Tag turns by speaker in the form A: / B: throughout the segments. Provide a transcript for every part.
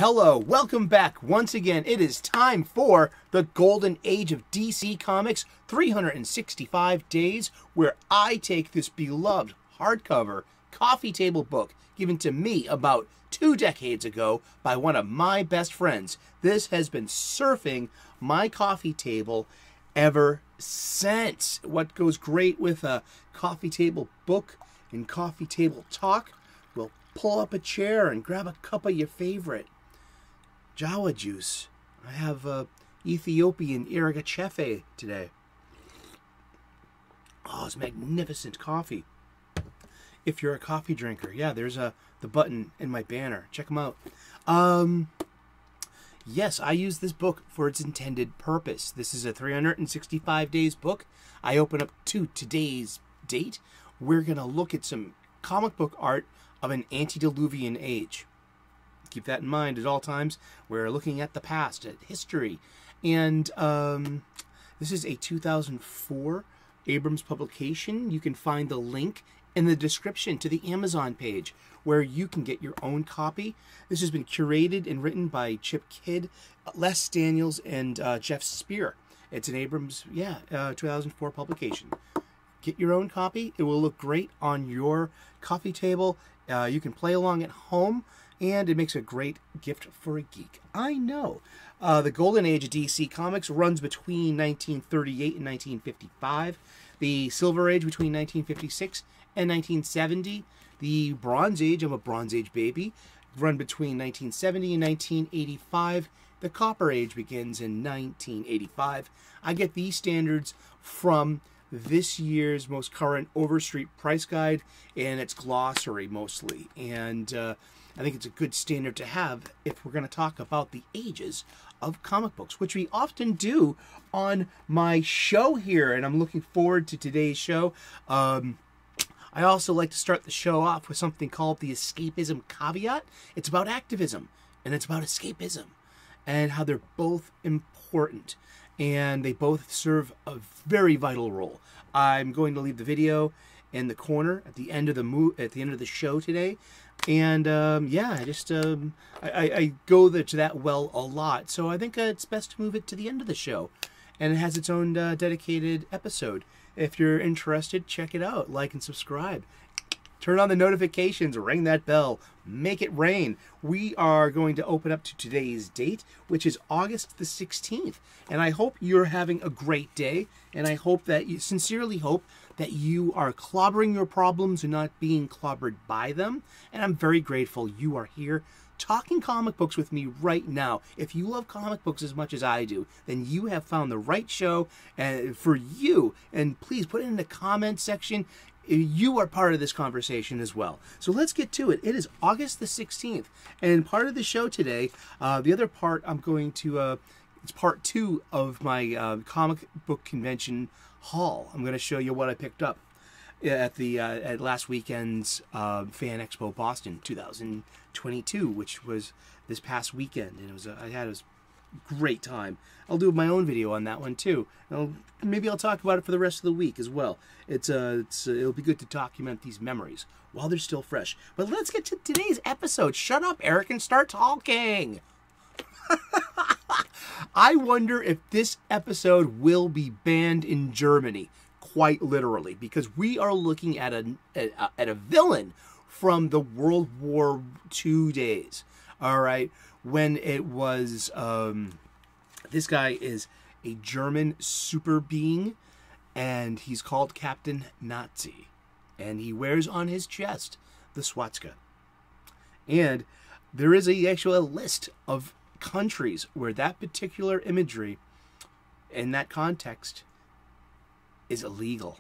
A: Hello, welcome back once again. It is time for the golden age of DC Comics, 365 days, where I take this beloved hardcover coffee table book given to me about 2 decades ago by one of my best friends. This has been surfing my coffee table ever since. What goes great with a coffee table book and coffee table talk? We'll pull up a chair and grab a cup of your favorite Jawa juice. I have Ethiopian Iragachefe today. Oh, it's magnificent coffee. If you're a coffee drinker, yeah, there's the button in my banner. Check them out. Yes, I use this book for its intended purpose. This is a 365 days book. I open up to today's date. We're going to look at some comic book art of an antediluvian age. Keep that in mind at all times. We're looking at the past, at history. And this is a 2004 Abrams publication. You can find the link in the description to the Amazon page where you can get your own copy. This has been curated and written by Chip Kidd, Les Daniels, and Geoff Spear. It's an Abrams, 2004 publication. Get your own copy. It will look great on your coffee table. You can play along at home, and it makes a great gift for a geek. I know. The golden age of DC Comics runs between 1938 and 1955. The silver age between 1956 and 1970. The bronze age, I'm a bronze age baby, run between 1970 and 1985. The copper age begins in 1985. I get these standards from this year's most current Overstreet price guide and its glossary mostly. And I think it's a good standard to have if we're going to talk about the ages of comic books, which we often do on my show here, and I'm looking forward to today's show. I also like to start the show off with something called the escapism caveat. It's about activism, and it's about escapism, and how they're both important, and they both serve a very vital role. I'm going to leave the video in the corner at the end of the show today. And I go to that well a lot, so I think it's best to move it to the end of the show, and it has its own dedicated episode. If you're interested, check it out. Like and subscribe. Turn on the notifications, ring that bell, make it rain. We are going to open up to today's date, which is August the 16th. And I hope you're having a great day, and I hope that you sincerely hope that you are clobbering your problems and not being clobbered by them. And I'm very grateful you are here talking comic books with me right now. If you love comic books as much as I do, then you have found the right show for you. And please put it in the comment section. You are part of this conversation as well. So let's get to it. It is August the 16th. And part of the show today, the other part I'm going to, it's part 2 of my comic book convention haul. I'm going to show you what I picked up at last weekend's Fan Expo Boston 2022, which was this past weekend, and I had a great time. I'll do my own video on that one too. Maybe I'll talk about it for the rest of the week as well. It'll be good to document these memories while they're still fresh. But let's get to today's episode. Shut up, Eric, and start talking. I wonder if this episode will be banned in Germany, quite literally, because we are looking at a villain from the World War II days. All right, when it was this guy is a German super being, and he's called Captain Nazi, and he wears on his chest the swastika. And there is actually a list of countries where that particular imagery in that context is illegal,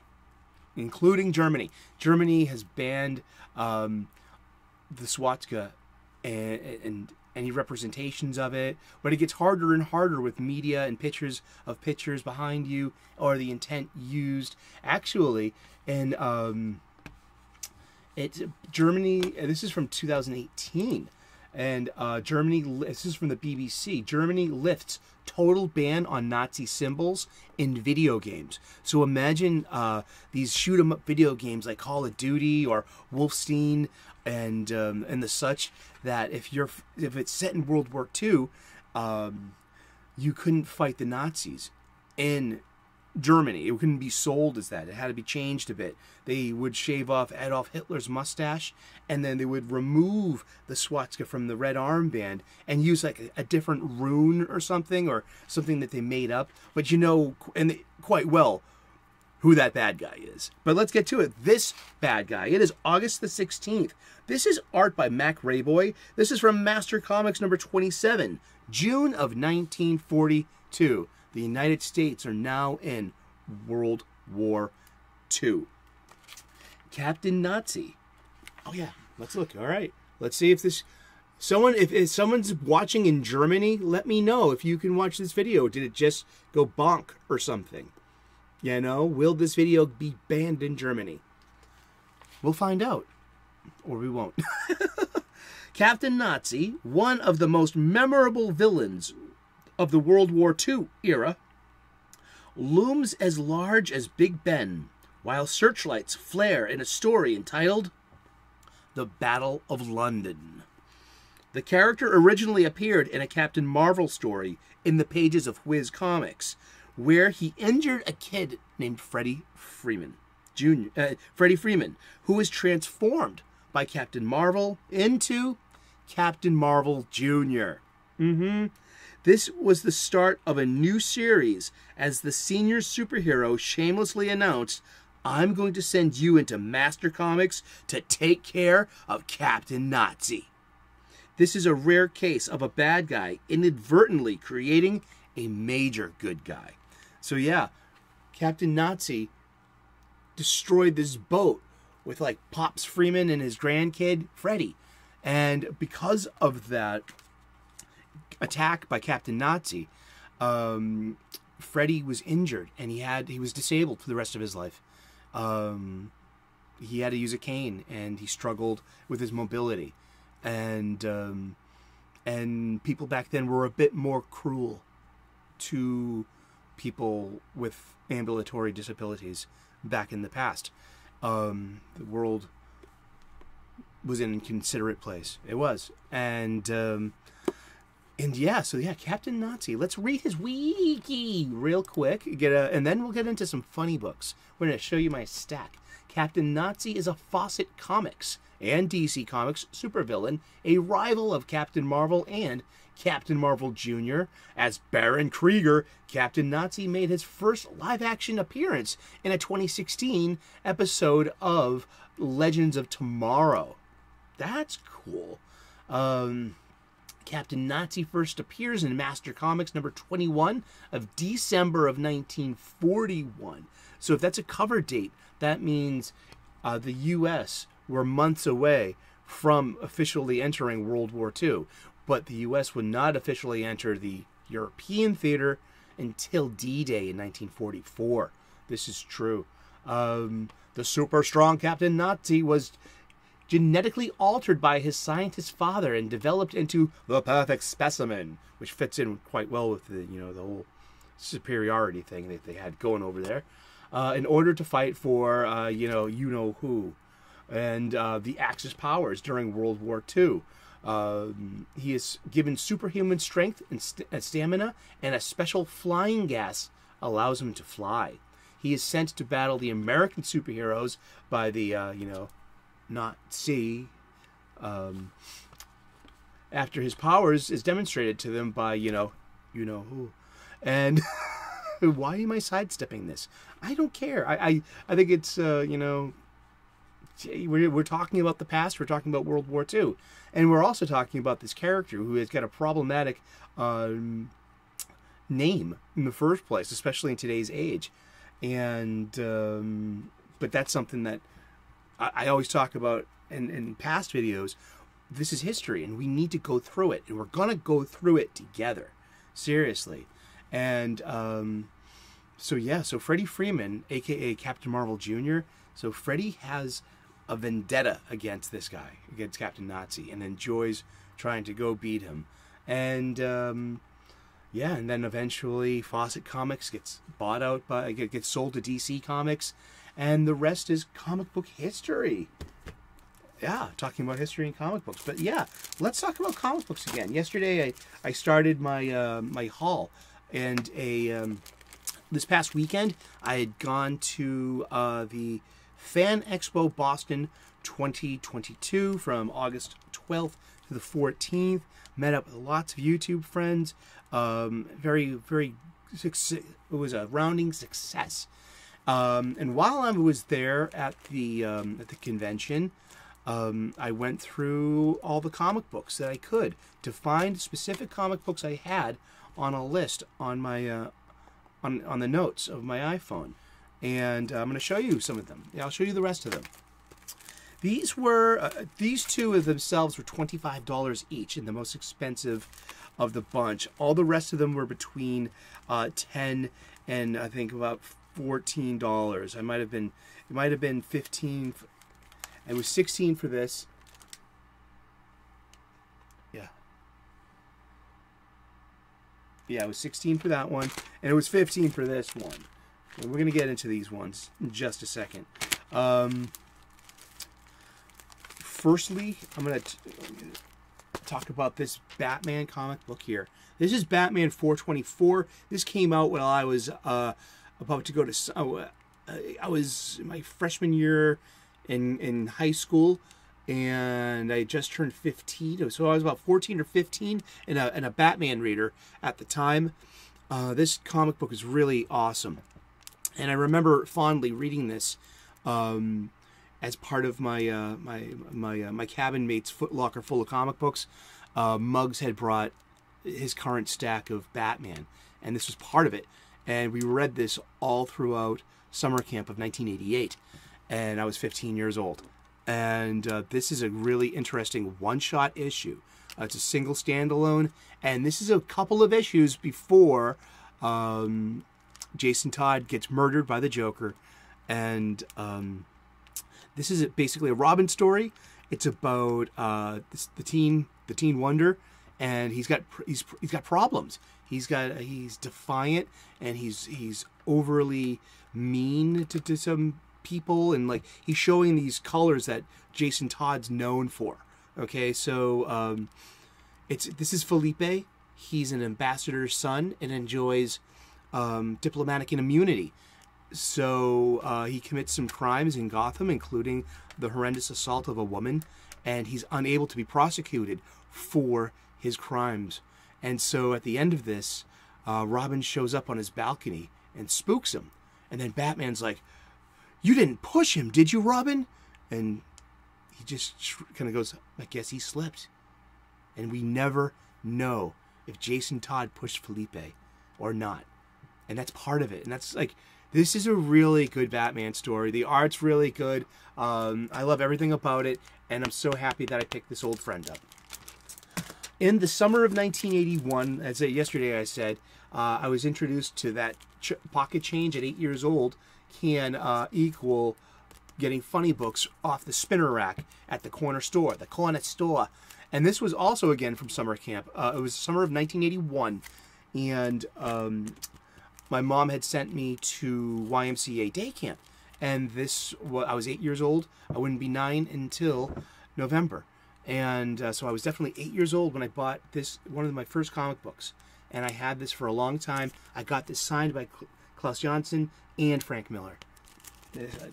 A: including Germany. Germany has banned the swastika and any representations of it, but it gets harder and harder with media and pictures behind you, or the intent used. Actually, in Germany, this is from 2018. And Germany, this is from the BBC, Germany lifts total ban on Nazi symbols in video games. So imagine these shoot-'em-up video games like Call of Duty or Wolfenstein and the such, that if it's set in World War II, you couldn't fight the Nazis in Germany. It couldn't be sold as that. It had to be changed a bit. They would shave off Adolf Hitler's mustache, and then they would remove the swastika from the red armband and use like a different rune or something that they made up. But you know, quite well who that bad guy is. But let's get to it. This bad guy. It is August the 16th. This is art by Mac Rayboy. This is from Master Comics number 27, June of 1942. The United States are now in World War II. Captain Nazi. Oh yeah, let's look. All right, let's see if this if someone's watching in Germany, let me know if you can watch this video. Did it just go bonk or something? You know, will this video be banned in Germany? We'll find out, or we won't. Captain Nazi, one of the most memorable villains of the World War II era, looms as large as Big Ben, while searchlights flare in a story entitled The Battle of London. The character originally appeared in a Captain Marvel story in the pages of Whiz Comics, where he injured a kid named Freddie Freeman, who was transformed by Captain Marvel into Captain Marvel Jr. This was the start of a new series as the senior superhero shamelessly announced, "I'm going to send you into Master Comics to take care of Captain Nazi." This is a rare case of a bad guy inadvertently creating a major good guy. So yeah, Captain Nazi destroyed this boat with like Pops Freeman and his grandkid, Freddie. And because of that attack by Captain Nazi, Freddie was injured and he was disabled for the rest of his life. He had to use a cane and he struggled with his mobility. And people back then were a bit more cruel to people with ambulatory disabilities back in the past. The world was in a considerate place. It was. And yeah, so yeah, Captain Nazi. Let's read his wiki real quick. And then we'll get into some funny books. We're going to show you my stack. Captain Nazi is a Fawcett Comics and DC Comics supervillain, a rival of Captain Marvel and Captain Marvel Jr. As Baron Krieger, Captain Nazi made his first live-action appearance in a 2016 episode of Legends of Tomorrow. That's cool. Captain Nazi first appears in Master Comics number 21 of December of 1941. So if that's a cover date, that means the U.S. were months away from officially entering World War II. But the U.S. would not officially enter the European theater until D-Day in 1944. This is true. The super strong Captain Nazi was genetically altered by his scientist father and developed into the perfect specimen, which fits in quite well with the whole superiority thing that they had going over there, in order to fight for who and the Axis powers during World War II. He is given superhuman strength and stamina, and a special flying gas allows him to fly. He is sent to battle the American superheroes by the Nazi, after his powers is demonstrated to them by who. And why am I sidestepping this? I don't care. I think it's we're talking about the past. We're talking about World War II, and we're also talking about this character who has got a problematic name in the first place, especially in today's age. And but that's something that I always talk about in past videos. This is history, and we need to go through it, and we're gonna go through it together, seriously. And so Freddie Freeman, aka Captain Marvel Jr. So Freddie has a vendetta against this guy, against Captain Nazi, and enjoys trying to go beat him. And yeah, and then eventually Fawcett Comics gets bought out by, gets sold to DC Comics, and the rest is comic book history. Yeah, talking about history and comic books. But yeah, let's talk about comic books again. Yesterday I started my my haul, and this past weekend I had gone to the Fan Expo Boston 2022 from August 12th to the 14th. Met up with lots of YouTube friends. It was a rounding success. And while I was there at the convention, I went through all the comic books that I could to find specific comic books I had on a list on my on the notes of my iPhone, and I'm going to show you some of them. Yeah, I'll show you the rest of them. These were these two of themselves were $25 each, and the most expensive of the bunch. All the rest of them were between $10 and I think about $14. It might have been 15. It was 16 for this. Yeah. Yeah, it was 16 for that one, and it was 15 for this one. And we're going to get into these ones in just a second. Firstly, I'm going to talk about this Batman comic book here. This is Batman 424. This came out while I was about to go to... I was in my freshman year in high school, and I just turned 15. So I was about 14 or 15 and a Batman reader at the time. This comic book is really awesome, and I remember fondly reading this as part of my my cabin mate's foot locker full of comic books. Muggs had brought his current stack of Batman, and this was part of it. And we read this all throughout summer camp of 1988. And I was 15 years old. And this is a really interesting one-shot issue. It's a single standalone. And this is a couple of issues before Jason Todd gets murdered by the Joker. And this is basically a Robin story. It's about the teen wonder, and he's got problems. He's defiant, and he's overly mean to some people, and like he's showing these colors that Jason Todd's known for. Okay, so this is Felipe. He's an ambassador's son and enjoys diplomatic immunity. So he commits some crimes in Gotham, including the horrendous assault of a woman, and he's unable to be prosecuted for his crimes. And so at the end of this, Robin shows up on his balcony and spooks him. And then Batman's like, "You didn't push him, did you, Robin?" And he just kind of goes, "I guess he slipped." And we never know if Jason Todd pushed Felipe or not. And that's part of it. And that's like, this is a really good Batman story. The art's really good. I love everything about it. And I'm so happy that I picked this old friend up. In the summer of 1981, as yesterday I said, I was introduced to that pocket change at 8 years old can equal getting funny books off the spinner rack at the corner store, the corner store. And this was also, again, from summer camp. It was summer of 1981, and my mom had sent me to YMCA day camp. And I was 8 years old. I wouldn't be 9 until November. And so I was definitely 8 years old when I bought this, one of my first comic books. And I had this for a long time. I got this signed by Klaus Janson and Frank Miller.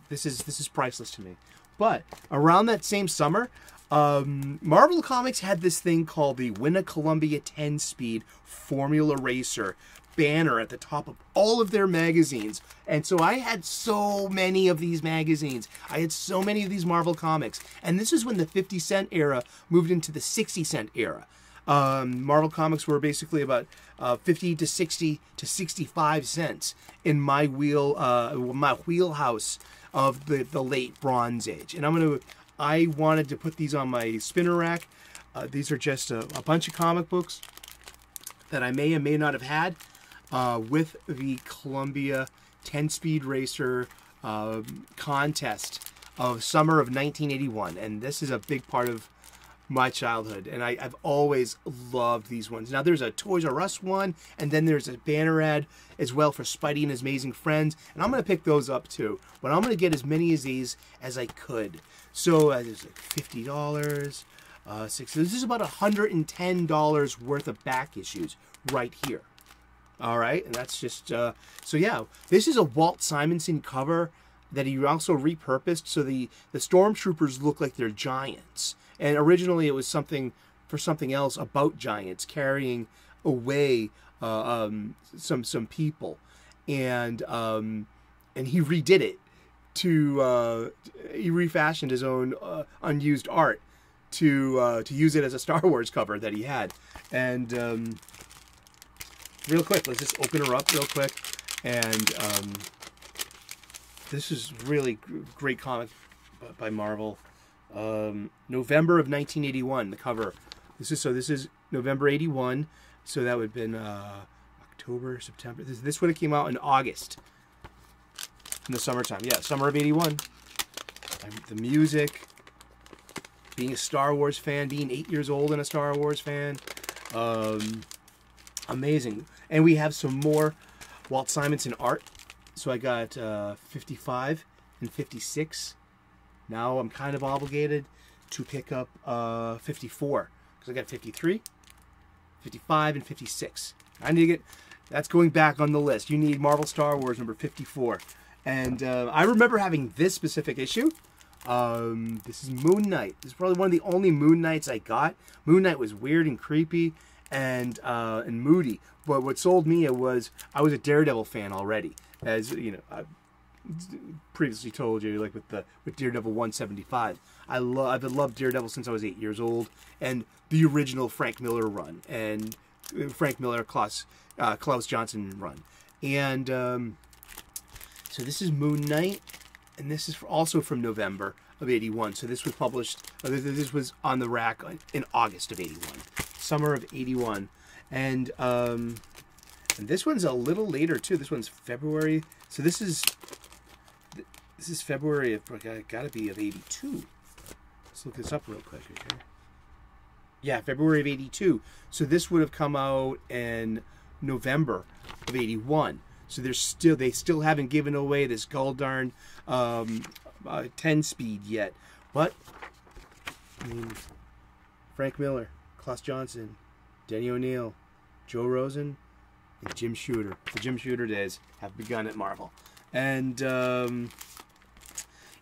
A: This is priceless to me. But around that same summer, Marvel Comics had this thing called the Win a Columbia 10-speed Formula Racer banner at the top of all of their magazines. And so I had so many of these magazines. I had so many of these Marvel Comics. And this is when the 50-cent era moved into the 60-cent era. Marvel Comics were basically about 50 to 60 to 65 cents in my wheelhouse of the late Bronze Age. And I wanted to put these on my spinner rack. These are just a bunch of comic books that I may or may not have had with the Columbia 10-speed racer contest of summer of 1981. And this is a big part of my childhood, and I've always loved these ones. Now there's a Toys R Us one, and then there's a banner ad as well for Spidey and His Amazing Friends, and I'm going to pick those up too. But I'm going to get as many of these as I could. So there's like $50, this is about $110 worth of back issues right here. All right, and that's just, so yeah, this is a Walt Simonson cover that he also repurposed, so the stormtroopers look like they're giants. And originally it was something else about giants carrying away some people, and he redid it to he refashioned his own unused art to use it as a Star Wars cover that he had. And real quick, let's just open her up real quick, and this is really great comic by Marvel. November of 1981, the cover. This is November 81, so that would have been October, September. This would have came out in August, in the summertime. Yeah, summer of 81. The music, being a Star Wars fan, being 8 years old and a Star Wars fan, amazing. And we have some more Walt Simonson art. So I got 55 and 56. Now I'm kind of obligated to pick up 54, because I got 53, 55, and 56. I need to get, that's going back on the list. You need Marvel Star Wars number 54. And I remember having this specific issue. This is Moon Knight. This is probably one of the only Moon Knights I got. Moon Knight was weird and creepy and moody. But what sold me was I was a Daredevil fan already. As you know, I previously told you, like with Daredevil 175. I've loved Daredevil since I was 8 years old, and the original Frank Miller run, and Frank Miller Klaus Johnson run. And so this is Moon Knight, and this is also from November of 81. So this was published, this was on the rack in August of 81, summer of 81. And this one's a little later too. This one's February. So this is February of, gotta be of 82. Let's look this up real quick, okay? Yeah, February of 82. So this would have come out in November of 81. So they still haven't given away this goldarn 10 speed yet. But I mean, Frank Miller, Klaus Johnson, Denny O'Neil, Joe Rosen, and Jim Shooter. The Jim Shooter days have begun at Marvel. And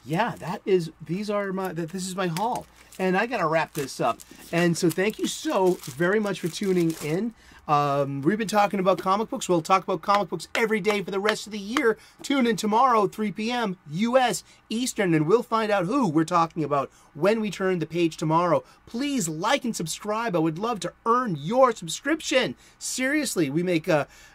A: yeah, this is my haul. And I gotta wrap this up. And so thank you so very much for tuning in. We've been talking about comic books. We'll talk about comic books every day for the rest of the year. Tune in tomorrow, 3 p.m. U.S. Eastern, and we'll find out who we're talking about when we turn the page tomorrow. Please like and subscribe. I would love to earn your subscription. Seriously, we make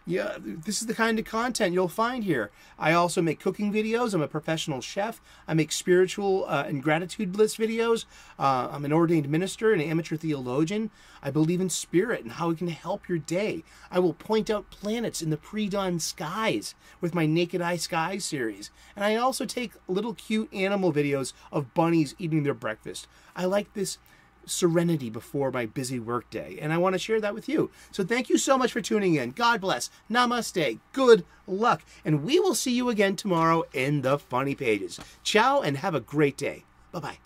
A: this is the kind of content you'll find here. I also make cooking videos. I'm a professional chef. I make spiritual and gratitude list videos. I'm an ordained minister and an amateur theologian. I believe in spirit and how it can help your day. I will point out planets in the pre-dawn skies with my Naked Eye Sky series. And I also take little cute animal videos of bunnies eating their breakfast. I like this serenity before my busy workday, and I want to share that with you. So thank you so much for tuning in. God bless. Namaste. Good luck. And we will see you again tomorrow in the funny pages. Ciao, and have a great day. Bye-bye.